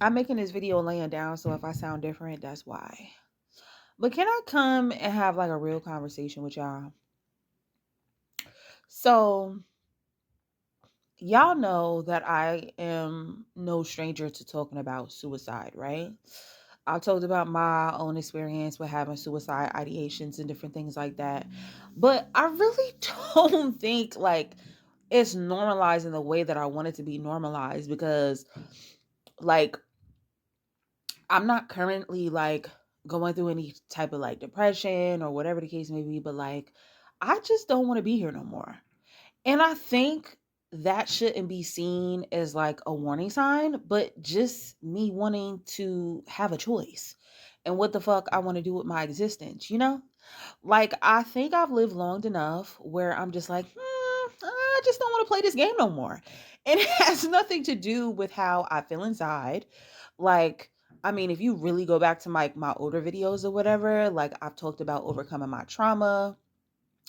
I'm making this video laying down, so if I sound different, that's why. But can I come and have like a real conversation with y'all? So, y'all know that I am no stranger to talking about suicide, right? I talked about my own experience with having suicide ideations and different things like that. But I really don't think like it's normalized in the way that I want it to be normalized because like I'm not currently like going through any type of like depression or whatever the case may be, but like I just don't want to be here no more. And I think that shouldn't be seen as like a warning sign, but just me wanting to have a choice and what the fuck I want to do with my existence, you know? Like, I think I've lived long enough where I'm just like, I just don't want to play this game no more. And it has nothing to do with how I feel inside. Like, I mean, if you really go back to my older videos or whatever, like I've talked about overcoming my trauma,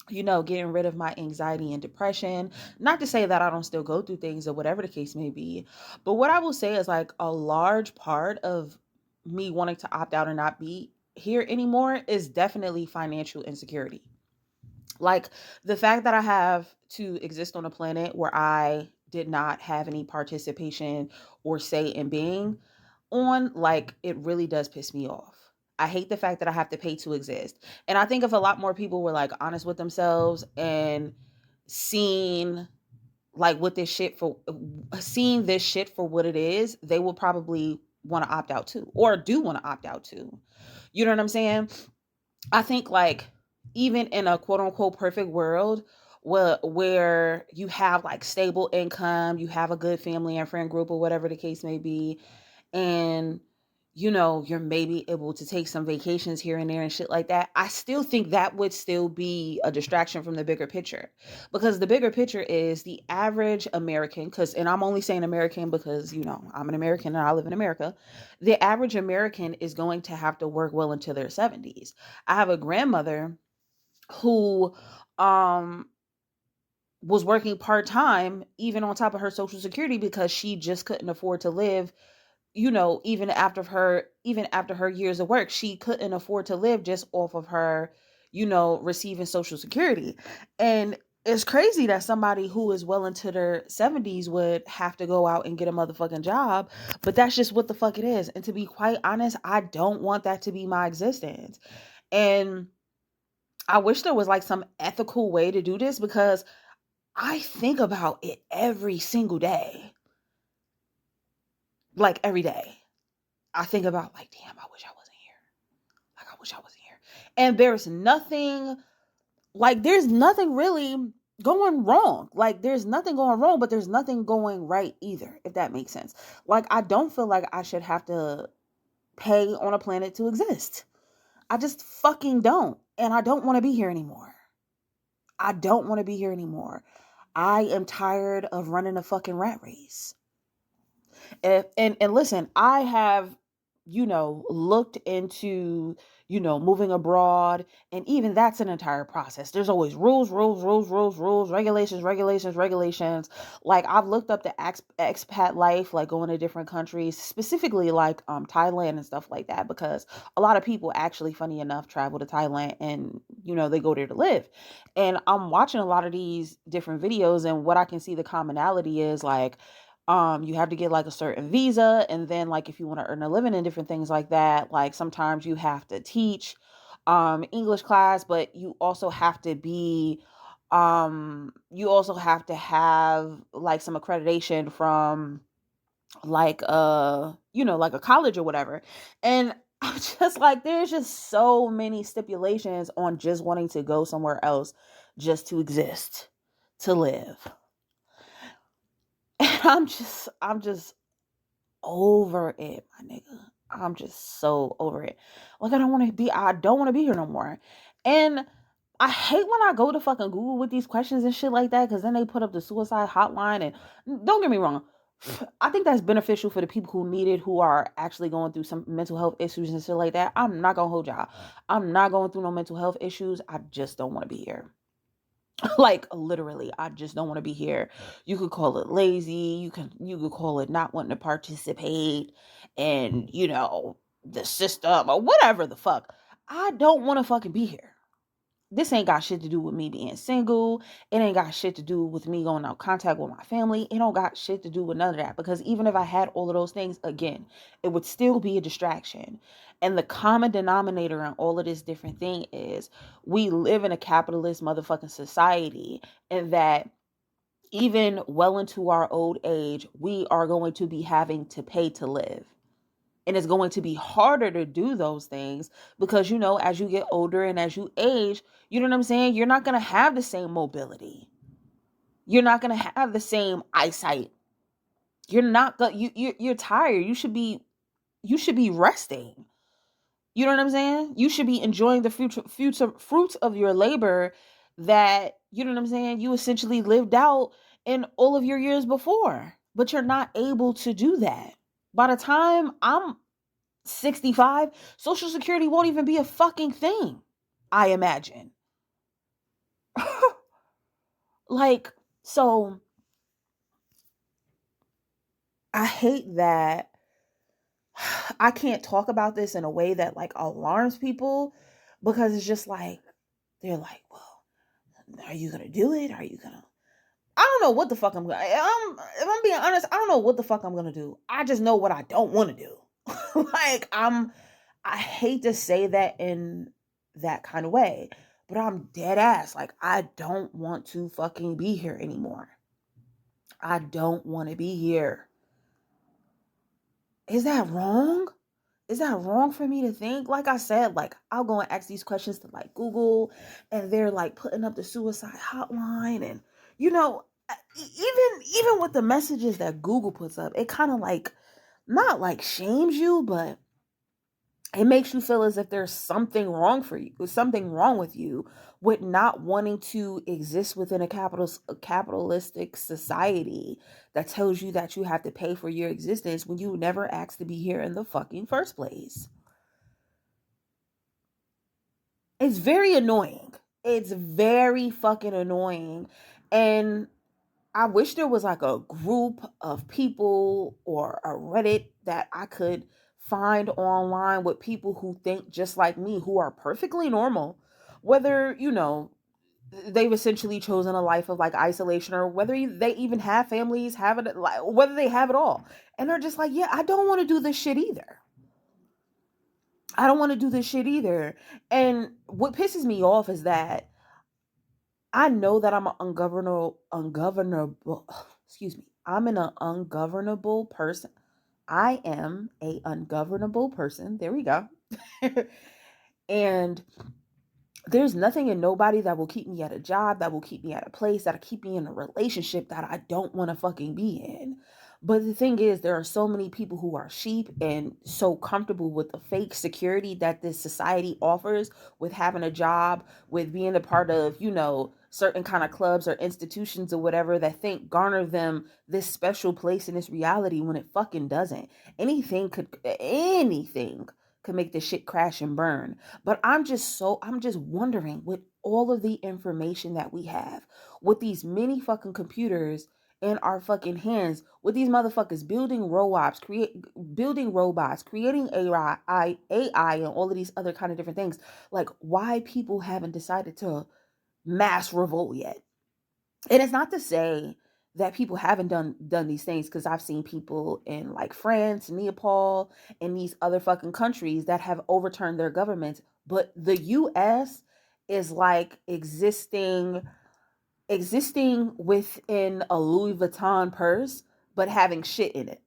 getting rid of my anxiety and depression. Not to say that I don't still go through things or whatever the case may be, but what I will say is like a large part of me wanting to opt out and not be here anymore is definitely financial insecurity. Like the fact that I have to exist on a planet where I did not have any participation or say in being on, like it really does piss me off. I hate the fact that I have to pay to exist. And I think if a lot more people were like honest with themselves and seen like what this shit for seeing this shit for what it is, they will probably want to opt out too or do want to opt out too. You know what I'm saying? I think like even in a quote unquote perfect world where you have like stable income, you have a good family and friend group or whatever the case may be, and you're maybe able to take some vacations here and there and shit like that. I still think that would still be a distraction from the bigger picture. Because the bigger picture is the average American, and I'm only saying American because, I'm an American and I live in America. The average American is going to have to work well into their 70s. I have a grandmother who um was working part-time even on top of her social security because she just couldn't afford to live, even after her years of work. She couldn't afford to live just off of her, receiving social security. And it's crazy that somebody who is well into their 70s would have to go out and get a motherfucking job, but that's just what the fuck it is. And to be quite honest, I don't want that to be my existence. And I wish there was like some ethical way to do this because I think about it every single day. Like every day. I think about like, damn, I wish I wasn't here. Like I wish I wasn't here. And there's nothing really going wrong. Like there's nothing going wrong, but there's nothing going right either, if that makes sense. Like I don't feel like I should have to pay on a planet to exist. I just fucking don't. And I don't want to be here anymore. I don't want to be here anymore. I am tired of running a fucking rat race. And listen, I have, looked into, moving abroad, and even that's an entire process. There's always rules, regulations. Like I've looked up the expat life, like going to different countries, specifically like Thailand and stuff like that, because a lot of people actually, funny enough, travel to Thailand and they go there to live. And I'm watching a lot of these different videos, and what I can see the commonality is like you have to get like a certain visa, and then like if you want to earn a living and different things like that, like sometimes you have to teach English class, but you also have to have like some accreditation from like like a college or whatever. And I'm just like, there's just so many stipulations on just wanting to go somewhere else just to exist, to live. And I'm just over it, my nigga. I'm just so over it. Like I don't want to be here no more. And I hate when I go to fucking Google with these questions and shit like that, because then they put up the suicide hotline. And don't get me wrong, I think that's beneficial for the people who need it, who are actually going through some mental health issues and shit like that. I'm not gonna hold y'all. I'm not going through no mental health issues. I just don't want to be here. Like literally, I just don't want to be here. You could call it lazy, you could call it not wanting to participate and, the system or whatever the fuck. I don't want to fucking be here. This ain't got shit to do with me being single. It ain't got shit to do with me going out contact with my family. It don't got shit to do with none of that. Because even if I had all of those things, again, it would still be a distraction. And the common denominator in all of this different thing is we live in a capitalist motherfucking society, and that even well into our old age, we are going to be having to pay to live. And it's going to be harder to do those things because, as you get older and as you age, you know what I'm saying? You're not going to have the same mobility. You're not going to have the same eyesight. You're not going you're tired. You should be resting. You know what I'm saying? You should be enjoying the future fruits of your labor that, you know what I'm saying, you essentially lived out in all of your years before. But you're not able to do that. By the time I'm 65, Social Security won't even be a fucking thing, I imagine. Like, so I hate that I can't talk about this in a way that like alarms people, because it's just like they're like, well, are you gonna do it? Are you gonna? I don't know what the fuck I'm gonna. If I'm being honest, I don't know what the fuck I'm gonna do. I just know what I don't want to do. Like I hate to say that in that kind of way, but I'm dead ass. Like I don't want to fucking be here anymore. I don't want to be here. Is that wrong? Is that wrong for me to think? Like I said, like I'll go and ask these questions to like Google, and they're like putting up the suicide hotline, and even with the messages that Google puts up, it kind of like not like shames you, but it makes you feel as if there's something wrong for you, something wrong with you, with not wanting to exist within a capitalistic society that tells you that you have to pay for your existence when you never asked to be here in the fucking first place. It's very annoying. It's very fucking annoying. And I wish there was like a group of people or a Reddit that I could find online with people who think just like me, who are perfectly normal, whether, they've essentially chosen a life of like isolation, or whether they even have families, have it, like, whether they have it all. And they're just like, yeah, I don't want to do this shit either. I don't want to do this shit either. And what pisses me off is that I know that I'm an ungovernable, excuse me, I'm an ungovernable person. I am a ungovernable person. There we go. And there's nothing and nobody that will keep me at a job, that will keep me at a place, that'll keep me in a relationship that I don't want to fucking be in. But the thing is, there are so many people who are sheep and so comfortable with the fake security that this society offers, with having a job, with being a part of, certain kind of clubs or institutions or whatever, that think garner them this special place in this reality when it fucking doesn't. Anything could make this shit crash and burn. But I'm just wondering, with all of the information that we have, with these many fucking computers in our fucking hands, with these motherfuckers building robots, creating AI, and all of these other kind of different things, like why people haven't decided to mass revolt yet. And it's not to say that people haven't done these things, because I've seen people in like France, Nepal, and these other fucking countries that have overturned their governments. But the US is like existing within a Louis Vuitton purse, but having shit in it.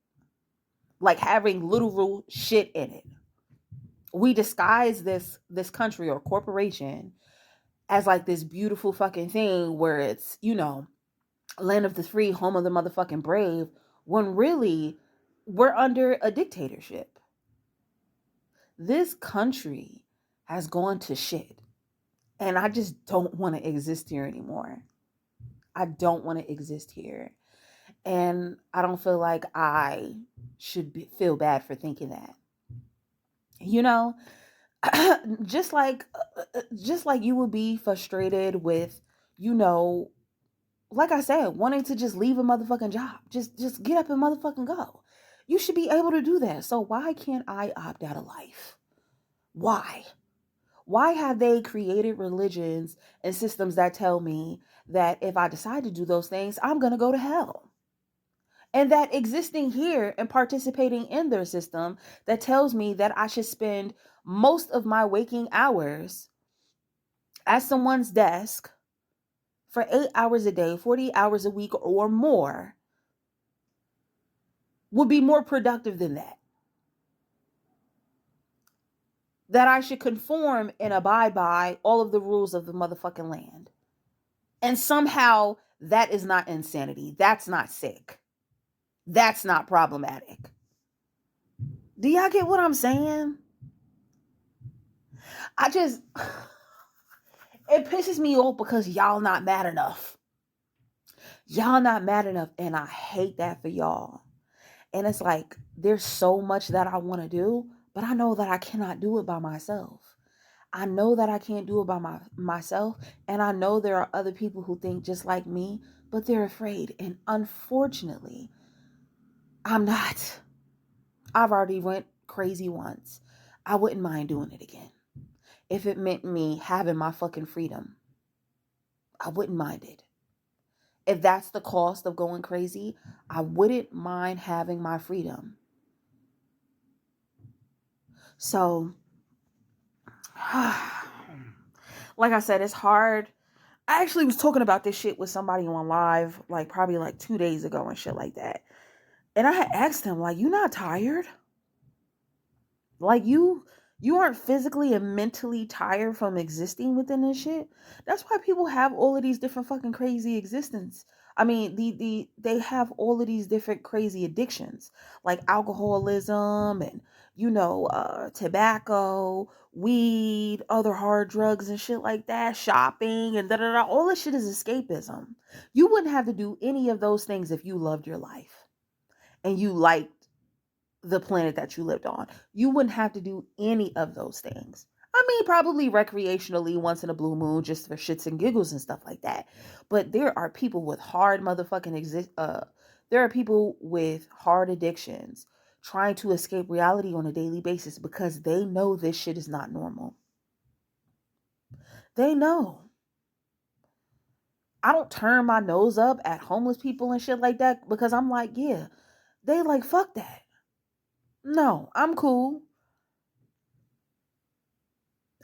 Like having literal shit in it. We disguise this country or corporation as like this beautiful fucking thing where it's, land of the free, home of the motherfucking brave, when really we're under a dictatorship. This country has gone to shit. And I just don't want to exist here anymore. I don't want to exist here. And I don't feel like I feel bad for thinking that. You know, just like just like you would be frustrated with, you know, like I said, wanting to just leave a motherfucking job. Just get up and motherfucking go. You should be able to do that. So why can't I opt out of life? Why? Why have they created religions and systems that tell me that if I decide to do those things, I'm going to go to hell? And that existing here and participating in their system that tells me that I should spend most of my waking hours at someone's desk for 8 hours a day, 40 hours a week or more would be more productive than that. That I should conform and abide by all of the rules of the motherfucking land. And somehow that is not insanity. That's not sick. That's not problematic. Do y'all get what I'm saying? It pisses me off because y'all not mad enough. Y'all not mad enough, and I hate that for y'all. And it's like, there's so much that I want to do, but I know that I cannot do it by myself. I know that I can't do it by myself, and I know there are other people who think just like me, but they're afraid. And unfortunately, I'm not. I've already went crazy once. I wouldn't mind doing it again. If it meant me having my fucking freedom, I wouldn't mind it. If that's the cost of going crazy, I wouldn't mind having my freedom. So, like I said, it's hard. I actually was talking about this shit with somebody on live, like probably like 2 days ago and shit like that. And I had asked him, like, you not tired? Like you aren't physically and mentally tired from existing within this shit? That's why people have all of these different fucking crazy existence. I mean, they have all of these different crazy addictions, like alcoholism and tobacco, weed, other hard drugs and shit like that, shopping and da da da. All this shit is escapism. You wouldn't have to do any of those things if you loved your life and you liked the planet that you lived on. You wouldn't have to do any of those things. I mean, probably recreationally once in a blue moon, just for shits and giggles and stuff like that. But there are people with hard motherfucking there are people with hard addictions trying to escape reality on a daily basis because they know this shit is not normal. They know. I don't turn my nose up at homeless people and shit like that because I'm like, yeah, they like, fuck that. No, I'm cool.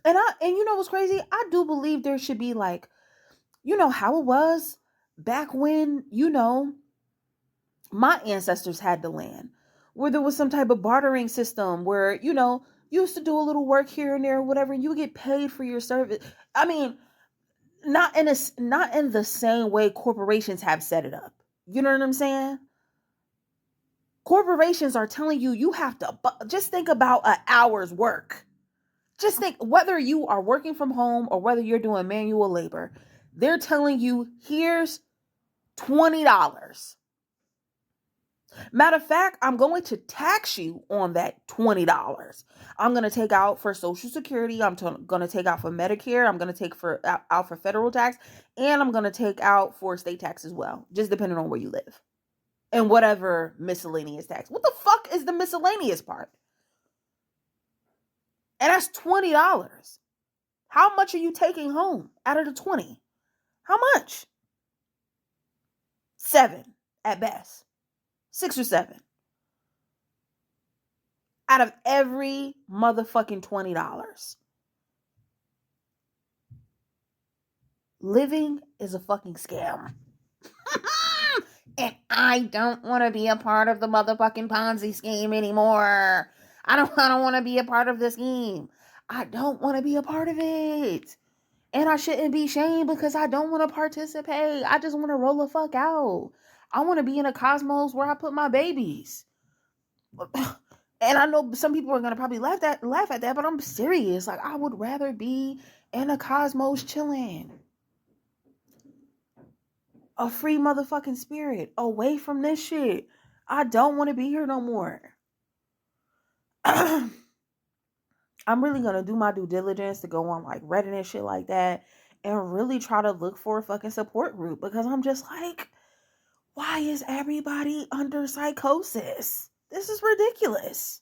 And you know what's crazy? I do believe there should be like, how it was back when, my ancestors had the land, where there was some type of bartering system where, you used to do a little work here and there or whatever, and you get paid for your service. I mean, not in the same way corporations have set it up. You know what I'm saying? Corporations are telling you have to just think about an hour's work. Just think, whether you are working from home or whether you're doing manual labor, they're telling you, here's $20. Matter of fact, I'm going to tax you on that $20. I'm going to take out for Social Security. I'm going to take out for Medicare. I'm going to take out for federal tax. And I'm going to take out for state tax as well, just depending on where you live. And whatever miscellaneous tax. What the fuck is the miscellaneous part? And that's $20. How much are you taking home out of the 20? How much? 7 at best. 6 or 7. Out of every motherfucking $20. Living is a fucking scam. And I don't want to be a part of the motherfucking Ponzi scheme anymore. I don't want to be a part of the scheme. I don't want to be a part of it. And I shouldn't be shamed because I don't want to participate. I just want to roll the fuck out. I want to be in a cosmos where I put my babies. And I know some people are going to probably laugh at that, but I'm serious. Like, I would rather be in a cosmos chilling. A free motherfucking spirit away from this shit. I don't want to be here no more. I'm really going to do my due diligence to go on like Reddit and shit like that and really try to look for a fucking support group, because I'm just like, why is everybody under psychosis? This is ridiculous.